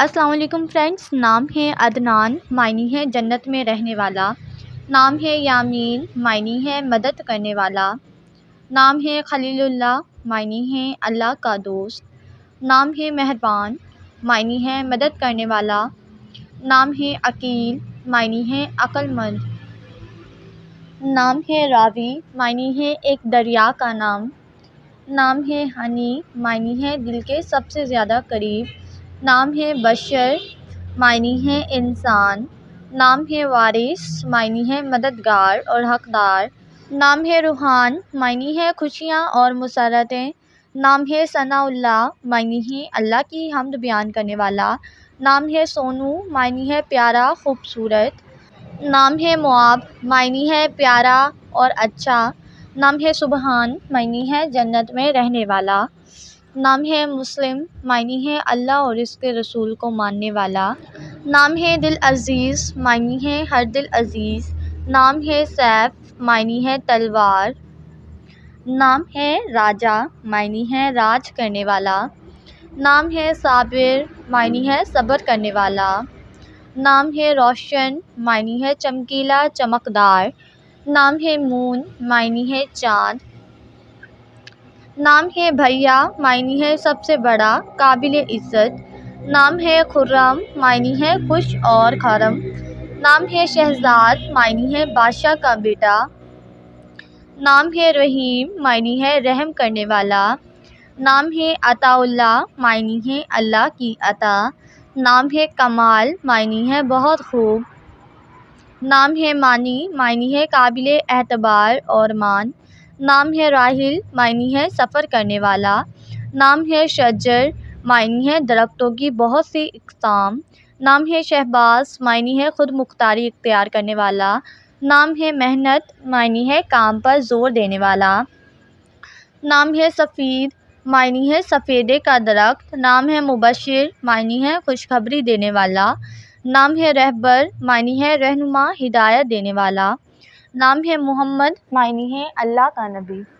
السلام علیکم فرینڈس، نام ہے عدنان، معنی ہے جنت میں رہنے والا۔ نام ہے یامین، معنی ہے مدد کرنے والا۔ نام ہے خلیل اللہ، معنی ہے اللہ کا دوست۔ نام ہے مہربان، معنی ہے مدد کرنے والا۔ نام ہے عقیل، معنی ہے عقل مند۔ نام ہے راوی، معنی ہے ایک دریا کا نام۔ نام ہے ہنی، معنی ہے دل کے سب سے زیادہ قریب۔ نام ہے بشر، معنی ہے انسان۔ نام ہے وارث، معنی ہے مددگار اور حقدار۔ نام ہے روحان، معنی ہے خوشیاں اور مسرتیں۔ نام ہے ثناء اللہ، معنی ہے اللہ کی حمد بیان کرنے والا۔ نام ہے سونو، معنی ہے پیارا خوبصورت۔ نام ہے مواب، معنی ہے پیارا اور اچھا۔ نام ہے سبحان، معنی ہے جنت میں رہنے والا۔ نام ہے مسلم، معنی ہے اللہ اور اس کے رسول کو ماننے والا۔ نام ہے دل عزیز، معنی ہے ہر دل عزیز۔ نام ہے سیف، معنی ہے تلوار۔ نام ہے راجا، معنی ہے راج کرنے والا۔ نام ہے صابر، معنی ہے صبر کرنے والا۔ نام ہے روشن، معنی ہے چمکیلا چمکدار۔ نام ہے مون، معنی ہے چاند۔ نام ہے بھیا، معنی ہے سب سے بڑا، قابل عزت۔ نام ہے خرم، معنی ہے خوش اور خرم۔ نام ہے شہزاد، معنی ہے بادشاہ کا بیٹا۔ نام ہے رحیم، معنی ہے رحم کرنے والا۔ نام ہے عطا اللہ، معنی ہے اللہ کی عطا۔ نام ہے کمال، معنی ہے بہت خوب۔ نام ہے مانی، معنی ہے قابل اعتبار اور مان۔ نام ہے راحل، معنی ہے سفر کرنے والا۔ نام ہے شجر، معنی ہے درختوں کی بہت سی اقسام۔ نام ہے شہباز، معنی ہے خود مختاری اختیار کرنے والا۔ نام ہے محنت، معنی ہے کام پر زور دینے والا۔ نام ہے سفید، معنی ہے سفیدے کا درخت۔ نام ہے مبشر، معنی ہے خوشخبری دینے والا۔ نام ہے رہبر، معنی ہے رہنما ہدایت دینے والا۔ نام ہے محمد، معنی ہے اللہ کا نبی۔